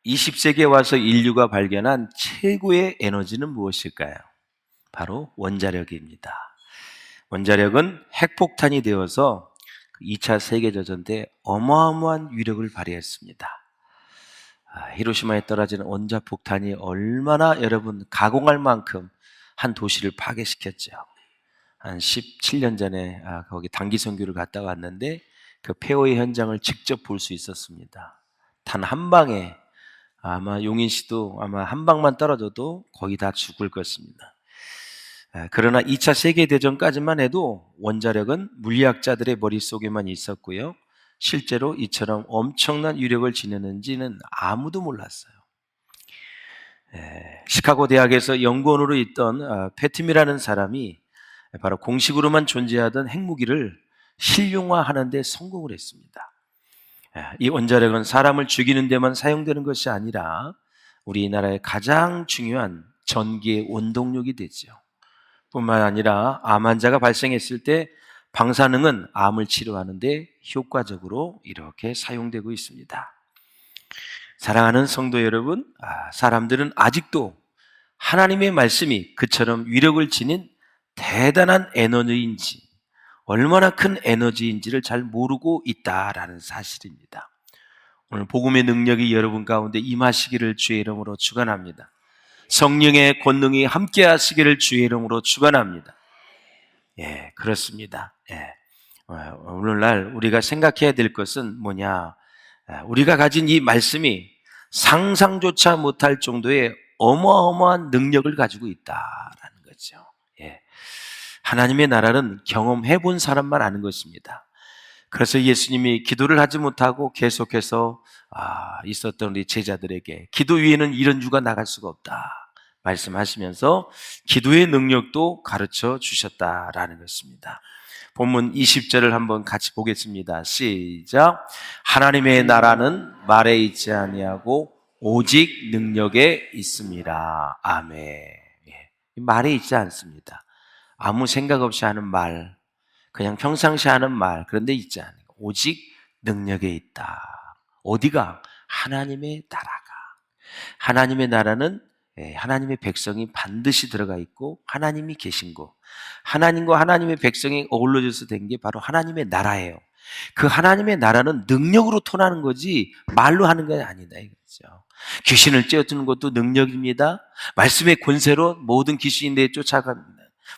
20세기에 와서 인류가 발견한 최고의 에너지는 무엇일까요? 바로 원자력입니다. 원자력은 핵폭탄이 되어서 2차 세계대전 때 어마어마한 위력을 발휘했습니다. 히로시마에 떨어지는 원자폭탄이 얼마나 여러분 가공할 만큼 한 도시를 파괴시켰죠. 한 17년 전에 거기 단기 선교를 갔다 왔는데 그 폐허의 현장을 직접 볼 수 있었습니다. 단 한 방에 아마 용인 씨도 아마 한 방만 떨어져도 거의 다 죽을 것입니다. 그러나 2차 세계대전까지만 해도 원자력은 물리학자들의 머릿속에만 있었고요. 실제로 이처럼 엄청난 위력을 지녔는지는 아무도 몰랐어요. 시카고 대학에서 연구원으로 있던 패팀이라는 사람이 바로 공식으로만 존재하던 핵무기를 실용화하는 데 성공을 했습니다. 이 원자력은 사람을 죽이는 데만 사용되는 것이 아니라 우리나라의 가장 중요한 전기의 원동력이 되죠. 뿐만 아니라 암 환자가 발생했을 때 방사능은 암을 치료하는 데 효과적으로 이렇게 사용되고 있습니다. 사랑하는 성도 여러분, 사람들은 아직도 하나님의 말씀이 그처럼 위력을 지닌 대단한 에너지인지, 얼마나 큰 에너지인지를 잘 모르고 있다라는 사실입니다. 오늘 복음의 능력이 여러분 가운데 임하시기를 주의 이름으로 축원합니다. 성령의 권능이 함께 하시기를 주의 이름으로 축원합니다. 예, 그렇습니다. 예. 오늘날 우리가 생각해야 될 것은 뭐냐? 우리가 가진 이 말씀이 상상조차 못할 정도의 어마어마한 능력을 가지고 있다라는 거죠. 예. 하나님의 나라는 경험해 본 사람만 아는 것입니다. 그래서 예수님이 기도를 하지 못하고 계속해서 있었던 우리 제자들에게 기도 위에는 이런 유가 나갈 수가 없다 말씀하시면서 기도의 능력도 가르쳐 주셨다라는 것입니다. 본문 20절을 한번 같이 보겠습니다. 시작. 하나님의 나라는 말에 있지 아니하고 오직 능력에 있습니다. 아멘. 예. 말에 있지 않습니다. 아무 생각 없이 하는 말, 그냥 평상시 하는 말, 그런데 있지 않고 오직 능력에 있다. 어디가? 하나님의 나라가. 하나님의 나라는 하나님의 백성이 반드시 들어가 있고 하나님이 계신 곳, 하나님과 하나님의 백성이 어울러져서 된 게 바로 하나님의 나라예요. 그 하나님의 나라는 능력으로 통하는 거지 말로 하는 건 아니다 이거죠. 귀신을 쬐어드는 것도 능력입니다. 말씀의 권세로 모든 귀신이 내 쫓아갑니다.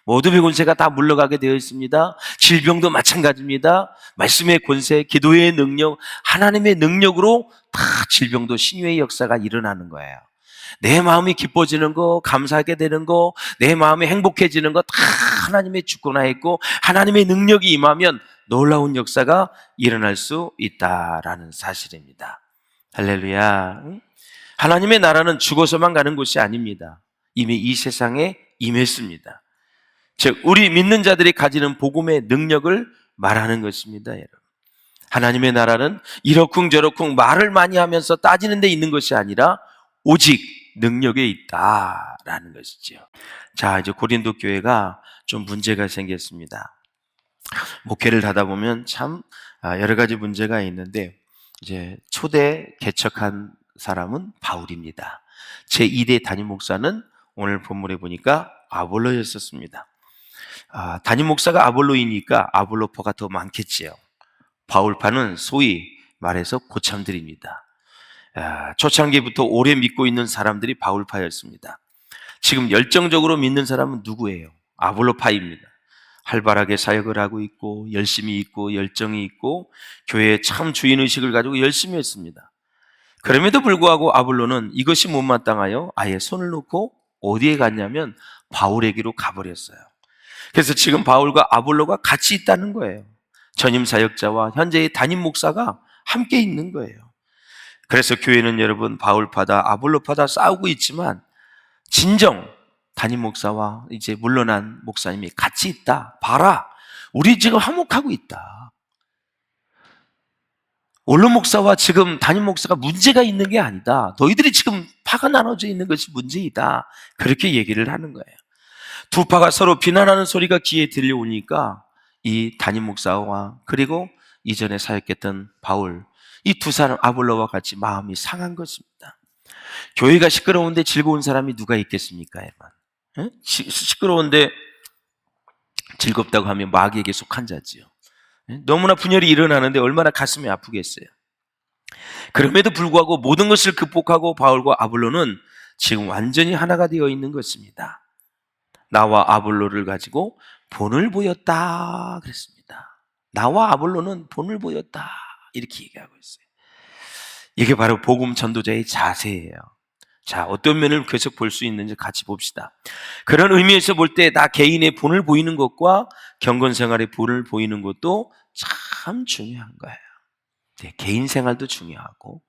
모든 권세가 다 물러가게 되어 있습니다. 질병도 마찬가지입니다. 말씀의 권세, 기도의 능력, 하나님의 능력으로 다 질병도 신유의 역사가 일어나는 거예요. 내 마음이 기뻐지는 거, 감사하게 되는 거, 내 마음이 행복해지는 거 다 하나님의 주권하에 있고 하나님의 능력이 임하면 놀라운 역사가 일어날 수 있다라는 사실입니다. 할렐루야. 하나님의 나라는 죽어서만 가는 곳이 아닙니다. 이미 이 세상에 임했습니다. 즉 우리 믿는 자들이 가지는 복음의 능력을 말하는 것입니다. 여러분. 하나님의 나라는 이러쿵저러쿵 말을 많이 하면서 따지는 데 있는 것이 아니라 오직 능력에 있다라는 것이죠. 자, 이제 고린도 교회가 좀 문제가 생겼습니다. 목회를 하다 보면 참 여러 가지 문제가 있는데 이제 초대 개척한 사람은 바울입니다. 제2대 담임 목사는 오늘 본문에 보니까 아볼로였었습니다. 담임 목사가 아볼로이니까 아볼로파가 더 많겠지요. 바울파는 소위 말해서 고참들입니다. 초창기부터 오래 믿고 있는 사람들이 바울파였습니다. 지금 열정적으로 믿는 사람은 누구예요? 아볼로파입니다. 활발하게 사역을 하고 있고 열심히 있고 열정이 있고 교회에 참 주인의식을 가지고 열심히 했습니다. 그럼에도 불구하고 아볼로는 이것이 못마땅하여 아예 손을 놓고 어디에 갔냐면 바울에게로 가버렸어요. 그래서 지금 바울과 아볼로가 같이 있다는 거예요. 전임 사역자와 현재의 담임 목사가 함께 있는 거예요. 그래서 교회는 여러분 바울파다 아볼로파다 싸우고 있지만 진정 담임 목사와 이제 물러난 목사님이 같이 있다. 봐라. 우리 지금 화목하고 있다. 원로 목사와 지금 담임 목사가 문제가 있는 게 아니다. 너희들이 지금 파가 나눠져 있는 것이 문제이다. 그렇게 얘기를 하는 거예요. 두 파가 서로 비난하는 소리가 귀에 들려오니까 이 담임 목사와 그리고 이전에 사역했던 바울 이 두 사람 아볼로와 같이 마음이 상한 것입니다. 교회가 시끄러운데 즐거운 사람이 누가 있겠습니까, 여러분? 시끄러운데 즐겁다고 하면 마귀에게 속한 자지요. 너무나 분열이 일어나는데 얼마나 가슴이 아프겠어요. 그럼에도 불구하고 모든 것을 극복하고 바울과 아볼로는 지금 완전히 하나가 되어 있는 것입니다. 나와 아볼로를 가지고 본을 보였다 그랬습니다. 나와 아볼로는 본을 보였다 이렇게 얘기하고 있어요. 이게 바로 복음 전도자의 자세예요. 자, 어떤 면을 계속 볼 수 있는지 같이 봅시다. 그런 의미에서 볼 때 나 개인의 본을 보이는 것과 경건 생활의 본을 보이는 것도 참 중요한 거예요. 네, 개인 생활도 중요하고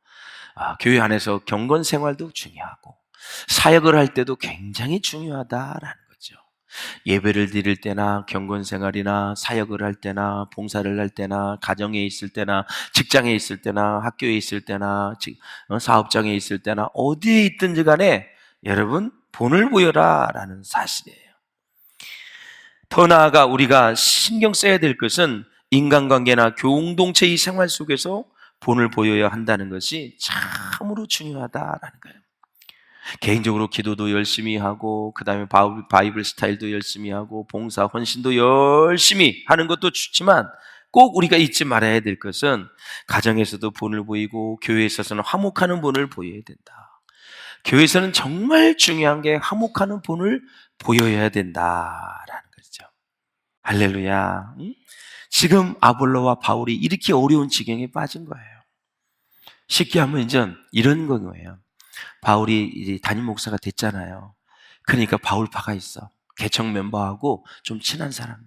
교회 안에서 경건 생활도 중요하고 사역을 할 때도 굉장히 중요하다라는 거죠. 예배를 드릴 때나 경건 생활이나 사역을 할 때나 봉사를 할 때나 가정에 있을 때나 직장에 있을 때나 학교에 있을 때나 사업장에 있을 때나 어디에 있든지 간에 여러분 본을 보여라라는 사실이에요. 더 나아가 우리가 신경 써야 될 것은 인간관계나 공동체의 생활 속에서 본을 보여야 한다는 것이 참으로 중요하다라는 거예요. 개인적으로 기도도 열심히 하고 그 다음에 바이블 스타일도 열심히 하고 봉사 헌신도 열심히 하는 것도 좋지만 꼭 우리가 잊지 말아야 될 것은 가정에서도 본을 보이고 교회에 있어서는 화목하는 본을 보여야 된다. 교회에서는 정말 중요한 게 화목하는 본을 보여야 된다라는 거죠. 할렐루야. 지금 아볼로와 바울이 이렇게 어려운 지경에 빠진 거예요. 쉽게 하면 이제 이런 거예요. 바울이 이제 담임 목사가 됐잖아요. 그러니까 바울파가 있어. 개척 멤버하고 좀 친한 사람들.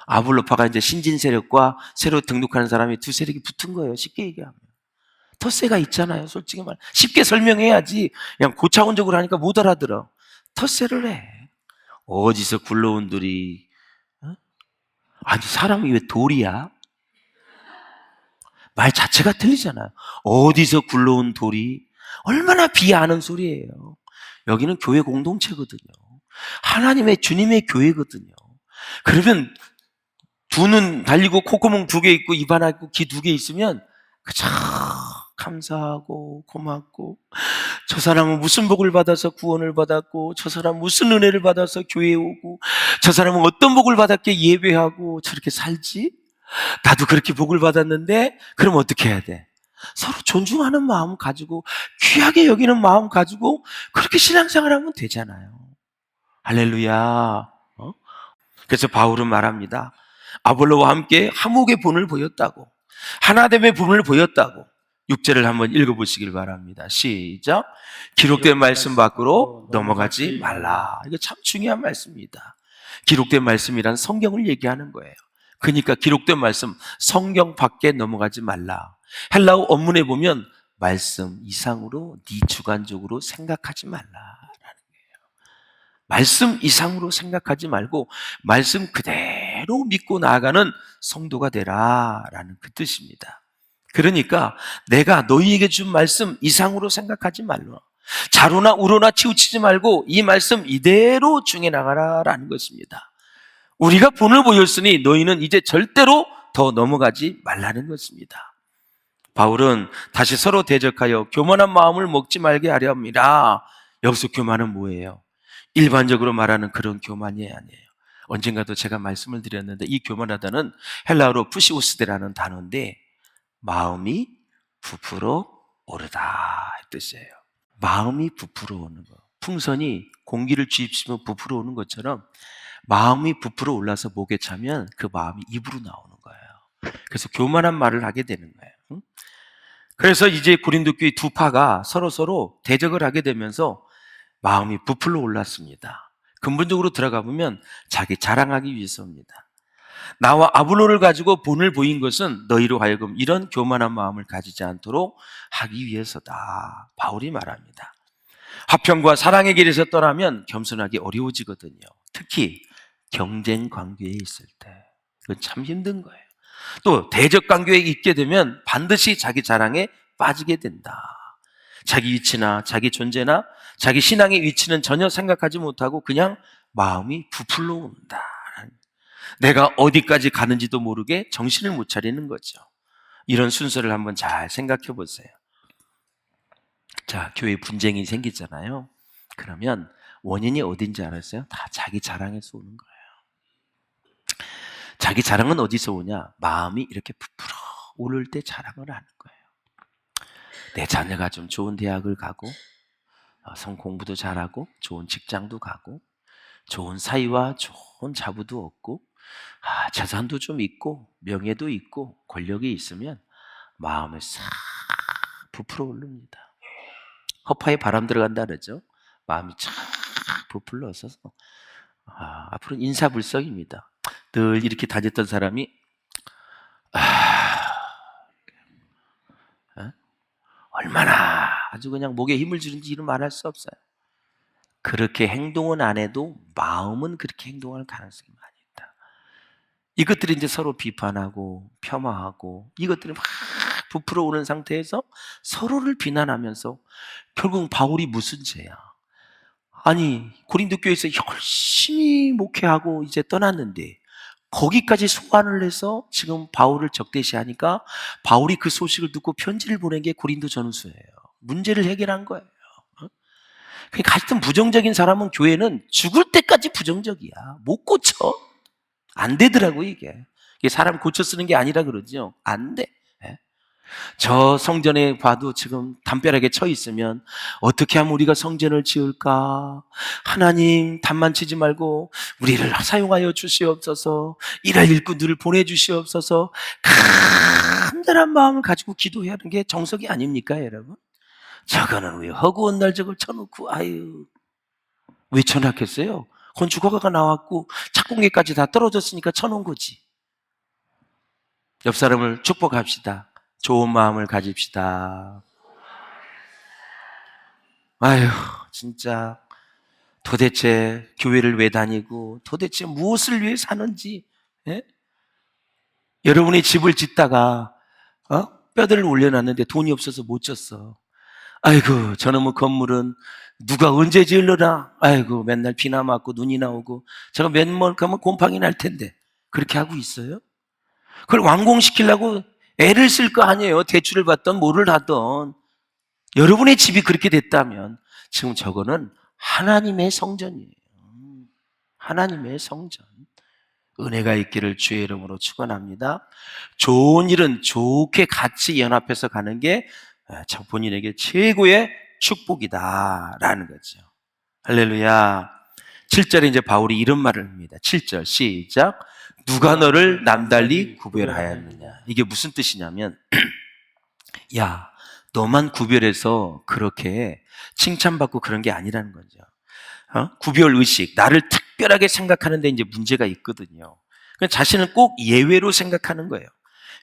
아볼로파가 이제 신진 세력과 새로 등록하는 사람이 두 세력이 붙은 거예요. 쉽게 얘기하면. 텃세가 있잖아요. 솔직히 말. 쉽게 설명해야지. 그냥 고차원적으로 하니까 못 알아들어. 텃세를 해. 어디서 굴러온 돌이. 어? 아니 사람이 왜 돌이야? 말 자체가 틀리잖아요. 어디서 굴러온 돌이. 얼마나 비하하는 소리예요. 여기는 교회 공동체거든요. 하나님의 주님의 교회거든요. 그러면 두 눈 달리고 콧구멍 두 개 있고 입 하나 있고 귀 두 개 있으면 참 감사하고 고맙고 저 사람은 무슨 복을 받아서 구원을 받았고 저 사람은 무슨 은혜를 받아서 교회에 오고 저 사람은 어떤 복을 받았기에 예배하고 저렇게 살지? 나도 그렇게 복을 받았는데 그럼 어떻게 해야 돼? 서로 존중하는 마음 가지고 귀하게 여기는 마음 가지고 그렇게 신앙생활하면 되잖아요. 할렐루야. 그래서 바울은 말합니다. 아볼로와 함께 화목의 본을 보였다고, 하나됨의 본을 보였다고. 6절을 한번 읽어보시길 바랍니다. 시작. 기록된 말씀 밖으로 넘어가지 말라. 이거 참 중요한 말씀입니다. 기록된 말씀이란 성경을 얘기하는 거예요. 그러니까 기록된 말씀, 성경 밖에 넘어가지 말라. 헬라어 원문에 보면 말씀 이상으로 네 주관적으로 생각하지 말라. 말씀 이상으로 생각하지 말고 말씀 그대로 믿고 나아가는 성도가 되라라는 그 뜻입니다. 그러니까 내가 너희에게 준 말씀 이상으로 생각하지 말라. 자로나 우로나 치우치지 말고 이 말씀 이대로 중해 나가라라는 것입니다. 우리가 본을 보였으니 너희는 이제 절대로 더 넘어가지 말라는 것입니다. 바울은 다시 서로 대적하여 교만한 마음을 먹지 말게 하려 합니다. 여기서 교만은 뭐예요? 일반적으로 말하는 그런 교만이 아니에요. 언젠가도 제가 말씀을 드렸는데 이 교만하다는 헬라어로 푸시우스데라는 단어인데 마음이 부풀어 오르다 이 뜻이에요. 마음이 부풀어 오는 거. 풍선이 공기를 주입시면 부풀어 오는 것처럼 마음이 부풀어 올라서 목에 차면 그 마음이 입으로 나오는 거예요. 그래서 교만한 말을 하게 되는 거예요. 그래서 이제 고린도 교회 두 파가 서로 대적을 하게 되면서 마음이 부풀어 올랐습니다. 근본적으로 들어가 보면 자기 자랑하기 위해서입니다. 나와 아볼로를 가지고 본을 보인 것은 너희로 하여금 이런 교만한 마음을 가지지 않도록 하기 위해서다. 바울이 말합니다. 화평과 사랑의 길에서 떠나면 겸손하기 어려워지거든요. 특히 경쟁 관계에 있을 때. 그건 참 힘든 거예요. 또 대적 관계에 있게 되면 반드시 자기 자랑에 빠지게 된다. 자기 위치나 자기 존재나 자기 신앙의 위치는 전혀 생각하지 못하고 그냥 마음이 부풀러 온다. 내가 어디까지 가는지도 모르게 정신을 못 차리는 거죠. 이런 순서를 한번 잘 생각해 보세요. 자, 교회 분쟁이 생기잖아요. 그러면 원인이 어딘지 알았어요? 다 자기 자랑에서 오는 거예요. 자기 자랑은 어디서 오냐? 마음이 이렇게 부풀어 오를 때 자랑을 하는 거예요. 내 자녀가 좀 좋은 대학을 가고 성 공부도 잘하고 좋은 직장도 가고 좋은 사위와 좋은 자부도 얻고 재산도 좀 있고 명예도 있고 권력이 있으면 마음에 싹 부풀어 오릅니다. 허파에 바람 들어간다 그러죠. 마음이 쫙 부풀러서 앞으로는 인사불성입니다. 늘 이렇게 다녔던 사람이 얼마나 아주 그냥 목에 힘을 주는지 이런 말할 수 없어요. 그렇게 행동은 안 해도 마음은 그렇게 행동할 가능성이 많이 있다. 이것들이 이제 서로 비판하고 폄하하고 이것들이 막 부풀어 오는 상태에서 서로를 비난하면서 결국 바울이 무슨 죄야? 아니 고린도 교회에서 열심히 목회하고 이제 떠났는데 거기까지 소환을 해서 지금 바울을 적대시하니까 바울이 그 소식을 듣고 편지를 보낸 게 고린도 전후서예요. 문제를 해결한 거예요. 그러니까 하여튼 부정적인 사람은 교회는 죽을 때까지 부정적이야. 못 고쳐. 안 되더라고 이게. 이게 사람 고쳐 쓰는 게 아니라 그러죠. 안 돼. 저 성전에 봐도 지금 담벼락에 쳐 있으면 어떻게 하면 우리가 성전을 지을까? 하나님 담만 치지 말고 우리를 사용하여 주시옵소서. 이럴 일꾼들을 보내주시옵소서. 간절한 마음을 가지고 기도해야 하는 게 정석이 아닙니까 여러분? 저거는 왜 허구한 날 저걸 쳐놓고 아유 왜 쳐놨겠어요? 건축허가가 나왔고 착공계까지 다 떨어졌으니까 쳐놓은 거지. 옆 사람을 축복합시다. 좋은 마음을 가집시다. 아유, 진짜 도대체 교회를 왜 다니고 도대체 무엇을 위해 사는지 예? 여러분이 집을 짓다가 뼈대를 올려놨는데 돈이 없어서 못 졌어. 아이고 저놈의 건물은 누가 언제 지으려나. 아이고 맨날 비나 맞고 눈이나 오고 저거 몇번 가면 곰팡이 날 텐데 그렇게 하고 있어요? 그걸 완공시키려고 애를 쓸 거 아니에요. 대출을 받던 뭐를 하던. 여러분의 집이 그렇게 됐다면 지금 저거는 하나님의 성전이에요. 하나님의 성전. 은혜가 있기를 주의 이름으로 축원합니다. 좋은 일은 좋게 같이 연합해서 가는 게 본인에게 최고의 축복이다라는 거죠. 할렐루야. 7절에 이제 바울이 이런 말을 합니다. 7절 시작. 누가 너를 남달리 구별하였느냐. 이게 무슨 뜻이냐면 야 너만 구별해서 그렇게 칭찬받고 그런 게 아니라는 거죠. 구별의식, 나를 특별하게 생각하는 데 이제 문제가 있거든요. 자신은 꼭 예외로 생각하는 거예요.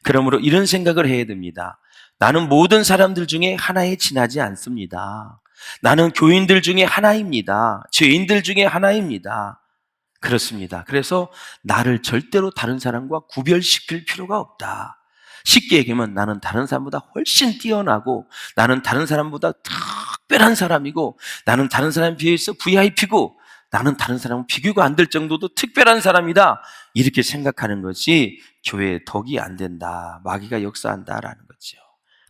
그러므로 이런 생각을 해야 됩니다. 나는 모든 사람들 중에 하나에 지나지 않습니다. 나는 교인들 중에 하나입니다. 죄인들 중에 하나입니다. 그렇습니다. 그래서 나를 절대로 다른 사람과 구별시킬 필요가 없다. 쉽게 얘기하면 나는 다른 사람보다 훨씬 뛰어나고 나는 다른 사람보다 특별한 사람이고 나는 다른 사람에 비해서 VIP고 나는 다른 사람은 비교가 안 될 정도도 특별한 사람이다. 이렇게 생각하는 것이 교회의 덕이 안 된다. 마귀가 역사한다라는 거죠.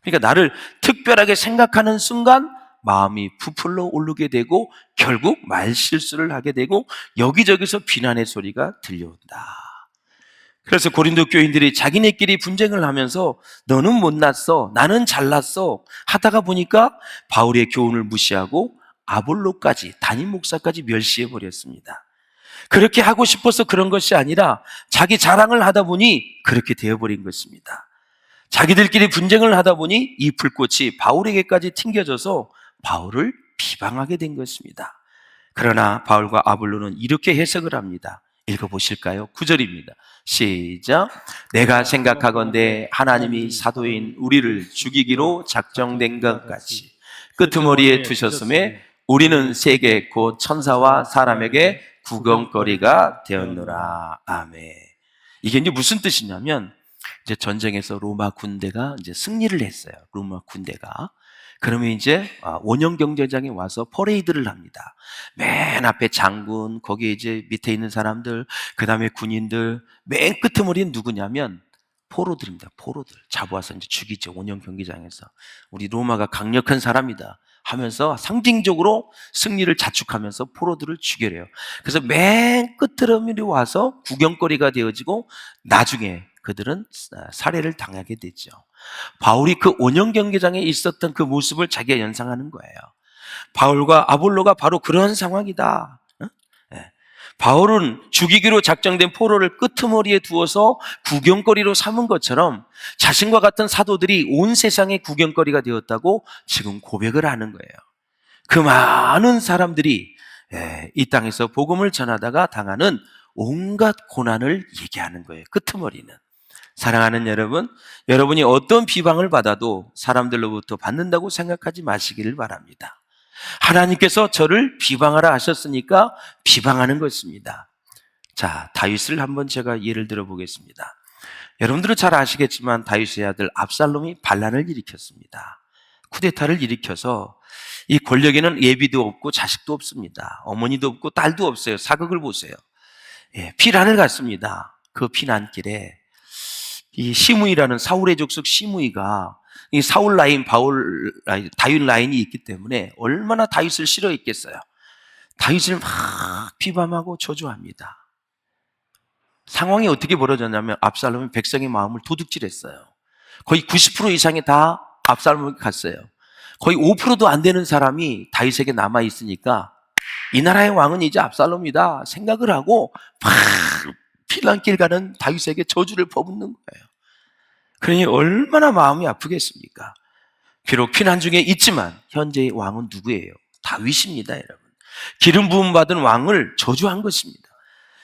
그러니까 나를 특별하게 생각하는 순간 마음이 부풀러 오르게 되고 결국 말실수를 하게 되고 여기저기서 비난의 소리가 들려온다. 그래서 고린도 교인들이 자기네끼리 분쟁을 하면서 너는 못났어, 나는 잘났어 하다가 보니까 바울의 교훈을 무시하고 아볼로까지, 담임 목사까지 멸시해버렸습니다. 그렇게 하고 싶어서 그런 것이 아니라 자기 자랑을 하다 보니 그렇게 되어버린 것입니다. 자기들끼리 분쟁을 하다 보니 이 불꽃이 바울에게까지 튕겨져서 바울을 비방하게 된 것입니다. 그러나 바울과 아볼로는 이렇게 해석을 합니다. 읽어보실까요? 9절입니다. 시작. 내가 생각하건대 하나님이 사도인 우리를 죽이기로 작정된 것 같이 끄트머리에 두셨음에 우리는 세계 곧 천사와 사람에게 구경거리가 되었노라. 아멘. 이게 이제 무슨 뜻이냐면 이제 전쟁에서 로마 군대가 이제 승리를 했어요. 로마 군대가. 그러면 이제 원형 경제장에 와서 퍼레이드를 합니다. 맨 앞에 장군, 거기에 이제 밑에 있는 사람들, 그 다음에 군인들, 맨 끄트머리는 누구냐면 포로들입니다. 포로들 잡아와서 이제 죽이죠. 원형 경기장에서. 우리 로마가 강력한 사람이다. 하면서 상징적으로 승리를 자축하면서 포로들을 죽여래요. 그래서 맨 끝드러미로 와서 구경거리가 되어지고 나중에 그들은 살해를 당하게 되죠. 바울이 그 온영 경기장에 있었던 그 모습을 자기가 연상하는 거예요. 바울과 아볼로가 바로 그런 상황이다. 예. 바울은 죽이기로 작정된 포로를 끄트머리에 두어서 구경거리로 삼은 것처럼 자신과 같은 사도들이 온 세상의 구경거리가 되었다고 지금 고백을 하는 거예요. 그 많은 사람들이 이 땅에서 복음을 전하다가 당하는 온갖 고난을 얘기하는 거예요. 끄트머리는. 사랑하는 여러분, 여러분이 어떤 비방을 받아도 사람들로부터 받는다고 생각하지 마시기를 바랍니다. 하나님께서 저를 비방하라 하셨으니까 비방하는 것입니다. 자, 다윗을 한번 제가 예를 들어 보겠습니다. 여러분들은 잘 아시겠지만 다윗의 아들 압살롬이 반란을 일으켰습니다. 쿠데타를 일으켜서 이 권력에는 예비도 없고 자식도 없습니다. 어머니도 없고 딸도 없어요. 사극을 보세요. 피난을 갔습니다. 그 피난길에 이 시므이라는 사울의 족속 시므이가 이 사울 라인, 다윗 라인이 있기 때문에 얼마나 다윗을 싫어했겠어요. 다윗을 막 비방하고 저주합니다. 상황이 어떻게 벌어졌냐면 압살롬이 백성의 마음을 도둑질했어요. 거의 90% 이상이 다 압살롬에게 갔어요. 거의 5%도 안 되는 사람이 다윗에게 남아 있으니까 이 나라의 왕은 이제 압살롬이다 생각을 하고 막 피난길 가는 다윗에게 저주를 퍼붓는 거예요. 그러니 얼마나 마음이 아프겠습니까? 비록 피난 중에 있지만 현재의 왕은 누구예요? 다윗입니다, 여러분. 기름 부음 받은 왕을 저주한 것입니다.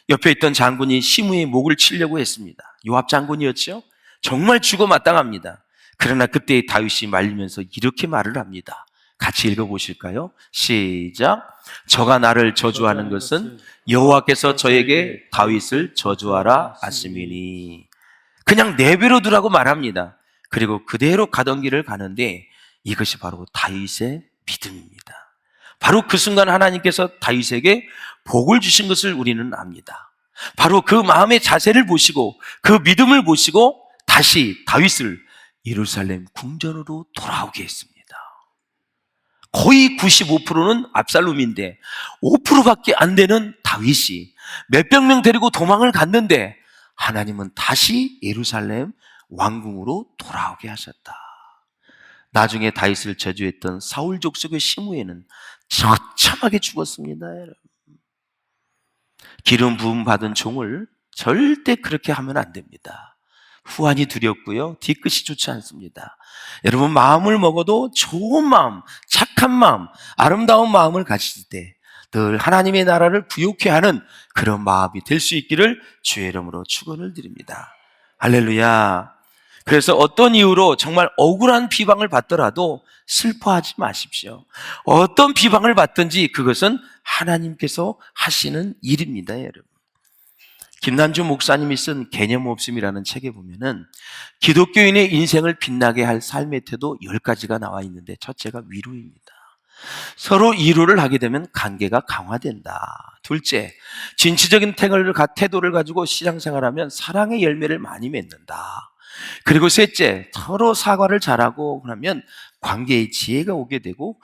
옆에 있던 장군이 시므의 목을 치려고 했습니다. 요압 장군이었죠? 정말 죽어 마땅합니다. 그러나 그때 다윗이 말리면서 이렇게 말을 합니다. 같이 읽어보실까요? 시작. 저가 나를 저주하는 것은 여호와께서 저에게 다윗을 저주하라 하심이니. 그냥 내버려 두라고 말합니다. 그리고 그대로 가던 길을 가는데 이것이 바로 다윗의 믿음입니다. 바로 그 순간 하나님께서 다윗에게 복을 주신 것을 우리는 압니다. 바로 그 마음의 자세를 보시고 그 믿음을 보시고 다시 다윗을 예루살렘 궁전으로 돌아오게 했습니다. 거의 95%는 압살롬인데 5%밖에 안 되는 다윗이 몇백 명 데리고 도망을 갔는데 하나님은 다시 예루살렘 왕궁으로 돌아오게 하셨다. 나중에 다윗을 저주했던 사울 족속의 시므에는 처참하게 죽었습니다. 여러분. 기름 부음 받은 종을 절대 그렇게 하면 안 됩니다. 후환이 두렵고요. 뒤끝이 좋지 않습니다. 여러분 마음을 먹어도 좋은 마음, 착한 마음, 아름다운 마음을 가질 때 늘 하나님의 나라를 부욕해 하는 그런 마음이 될 수 있기를 주의 이름으로 축원을 드립니다. 할렐루야. 그래서 어떤 이유로 정말 억울한 비방을 받더라도 슬퍼하지 마십시오. 어떤 비방을 받든지 그것은 하나님께서 하시는 일입니다, 여러분. 김난주 목사님이 쓴 개념 없음이라는 책에 보면은 기독교인의 인생을 빛나게 할 삶의 태도 10가지가 나와 있는데 첫째가 위로입니다. 서로 위로를 하게 되면 관계가 강화된다. 둘째, 진취적인 태도를 가지고 신앙생활하면 사랑의 열매를 많이 맺는다. 그리고 셋째, 서로 사과를 잘하고 그러면 관계에 지혜가 오게 되고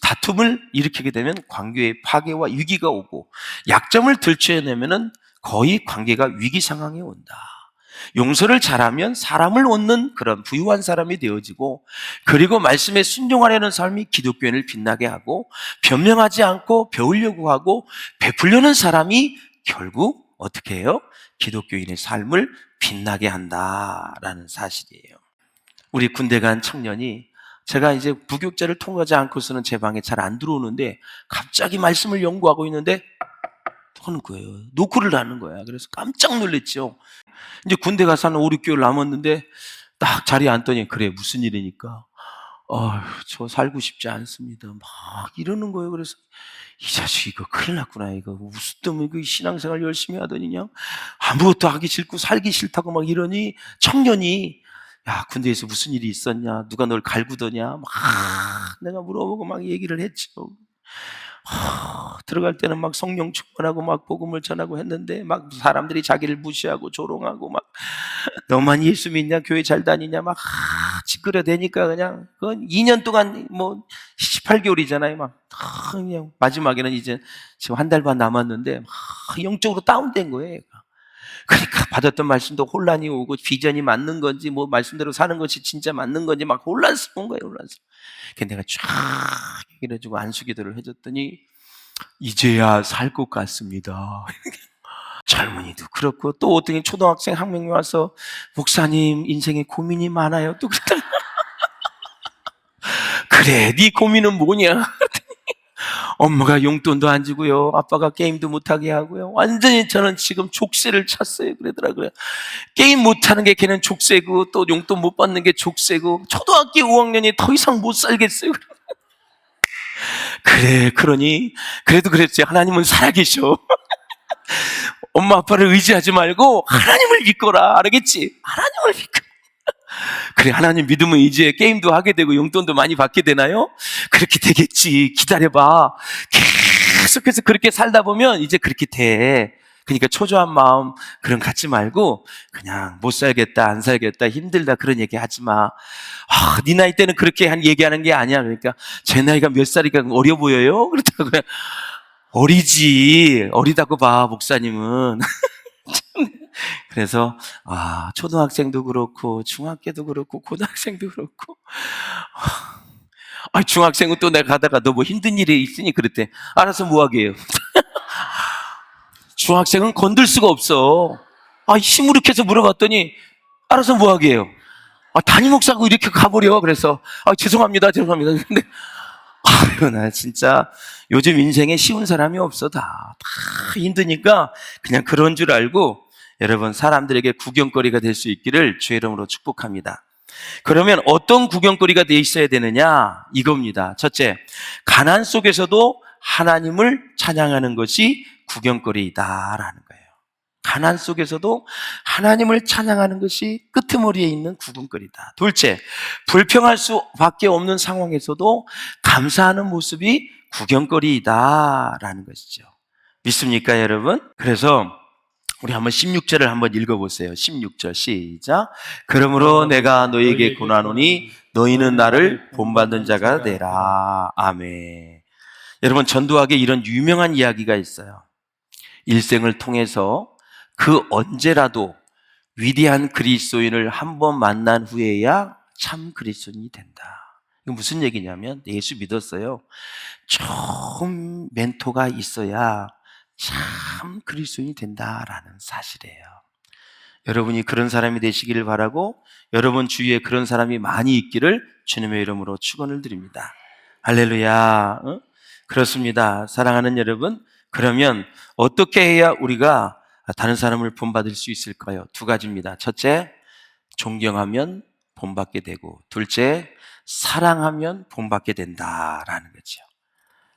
다툼을 일으키게 되면 관계의 파괴와 위기가 오고 약점을 들춰내면은 거의 관계가 위기 상황에 온다. 용서를 잘하면 사람을 얻는 그런 부유한 사람이 되어지고 그리고 말씀에 순종하려는 삶이 기독교인을 빛나게 하고 변명하지 않고 배우려고 하고 베풀려는 사람이 결국 어떻게 해요? 기독교인의 삶을 빛나게 한다라는 사실이에요. 우리 군대 간 청년이 제가 이제 부교육자를 통과하지 않고서는 제 방에 잘 안 들어오는데 갑자기 말씀을 연구하고 있는데 하는 거예요. 노크를 하는 거야. 그래서 깜짝 놀랐죠. 이제 군대 가서 한 5, 6개월 남았는데 딱 자리에 앉더니 그래 무슨 일이니까 저 살고 싶지 않습니다. 막 이러는 거예요. 그래서 이 자식 이거 큰일 났구나. 이거 무슨 때문에 그 신앙생활 열심히 하더니 그냥 아무것도 하기 싫고 살기 싫다고 막 이러니 청년이 야 군대에서 무슨 일이 있었냐? 누가 널 갈구더냐? 막 내가 물어보고 막 얘기를 했죠. 들어갈 때는 막 성령 충만하고 막 복음을 전하고 했는데 막 사람들이 자기를 무시하고 조롱하고 막 너만 예수 믿냐 교회 잘 다니냐 막 찌끄려대니까 그냥 그건 2년 동안 뭐 18개월이잖아요. 그냥 마지막에는 이제 지금 한 달 반 남았는데 영적으로 다운된 거예요. 그러니까 받았던 말씀도 혼란이 오고 비전이 맞는 건지 뭐 말씀대로 사는 것이 진짜 맞는 건지 막 혼란스러운 거예요. 혼란스러워. 그래서 내가 쫙 얘기를 해주고 안수기도를 해줬더니 이제야 살 것 같습니다. 젊은이도 그렇고 또 어떤 초등학생 한 명이 와서 목사님 인생에 고민이 많아요. 또 그래 네 고민은 뭐냐? 엄마가 용돈도 안 주고요. 아빠가 게임도 못하게 하고요. 완전히 저는 지금 족쇄를 찼어요. 그러더라고요. 게임 못하는 게 걔는 족쇄고 또 용돈 못 받는 게 족쇄고 초등학교 5학년이 더 이상 못 살겠어요. 그래 그러니 그래도 그랬지. 하나님은 살아계셔. 엄마 아빠를 의지하지 말고 하나님을 믿거라. 알겠지? 하나님을 믿고. 그래 하나님 믿으면 이제 게임도 하게 되고 용돈도 많이 받게 되나요? 그렇게 되겠지. 기다려봐. 계속해서 그렇게 살다 보면 이제 그렇게 돼. 그러니까 초조한 마음 그런 갖지 말고 그냥 못 살겠다 안 살겠다 힘들다 그런 얘기 하지 마. 네 나이 때는 그렇게 얘기하는 게 아니야. 그러니까 제 나이가 몇 살이니까 어려 보여요? 그렇다고요. 어리지. 어리다고 봐 목사님은. 그래서 초등학생도 그렇고 중학교도 그렇고 고등학생도 그렇고 중학생은 또 내가 가다가 너 뭐 힘든 일이 있으니 그랬대. 알아서 뭐 하게 해요. 중학생은 건들 수가 없어. 시무룩해서 물어봤더니 알아서 뭐 하게 해요. 담임 목사고 이렇게 가버려. 그래서 죄송합니다 근데 나 진짜 요즘 인생에 쉬운 사람이 없어. 다 힘드니까 그냥 그런 줄 알고 여러분 사람들에게 구경거리가 될 수 있기를 주의 이름으로 축복합니다. 그러면 어떤 구경거리가 돼 있어야 되느냐? 이겁니다. 첫째, 가난 속에서도 하나님을 찬양하는 것이 구경거리다라는 거예요. 가난 속에서도 하나님을 찬양하는 것이 끄트머리에 있는 구경거리다. 둘째, 불평할 수밖에 없는 상황에서도 감사하는 모습이 구경거리다라는 것이죠. 믿습니까, 여러분? 그래서 우리 한번 16절을 한번 읽어보세요. 16절 시작. 그러므로 내가 너희에게 권하노니 너희는 나를 본받는 자가 되라. 아멘. 여러분 전도학에 이런 유명한 이야기가 있어요. 일생을 통해서 그 언제라도 위대한 그리스도인을 한번 만난 후에야 참 그리스도인이 된다. 이거 무슨 얘기냐면 예수 믿었어요. 좀 멘토가 있어야 참 그리스도인이 된다라는 사실이에요. 여러분이 그런 사람이 되시기를 바라고 여러분 주위에 그런 사람이 많이 있기를 주님의 이름으로 축원을 드립니다. 할렐루야. 그렇습니다. 사랑하는 여러분, 그러면 어떻게 해야 우리가 다른 사람을 본받을 수 있을까요? 두 가지입니다. 첫째, 존경하면 본받게 되고, 둘째, 사랑하면 본받게 된다라는 거죠.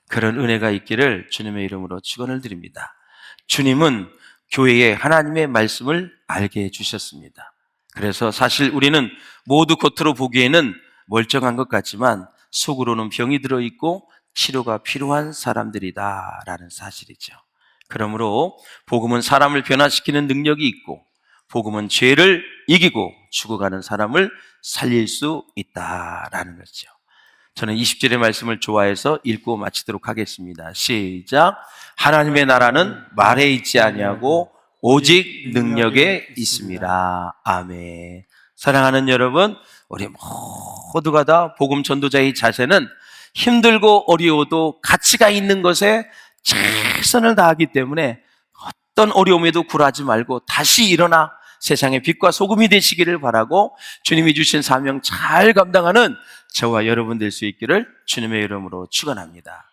그런 은혜가 있기를 주님의 이름으로 축원을 드립니다. 주님은 교회에 하나님의 말씀을 알게 해주셨습니다. 그래서 사실 우리는 모두 겉으로 보기에는 멀쩡한 것 같지만 속으로는 병이 들어있고 치료가 필요한 사람들이다라는 사실이죠. 그러므로 복음은 사람을 변화시키는 능력이 있고 복음은 죄를 이기고 죽어가는 사람을 살릴 수 있다라는 거죠. 저는 20절의 말씀을 좋아해서 읽고 마치도록 하겠습니다. 시작. 하나님의 나라는 말에 있지 아니하고 오직 능력에 있습니다. 아멘. 사랑하는 여러분, 우리 모두가 다 복음 전도자의 자세는 힘들고 어려워도 가치가 있는 것에 최선을 다하기 때문에 어떤 어려움에도 굴하지 말고 다시 일어나 세상의 빛과 소금이 되시기를 바라고 주님이 주신 사명 잘 감당하는 저와 여러분 될 수 있기를 주님의 이름으로 축원합니다.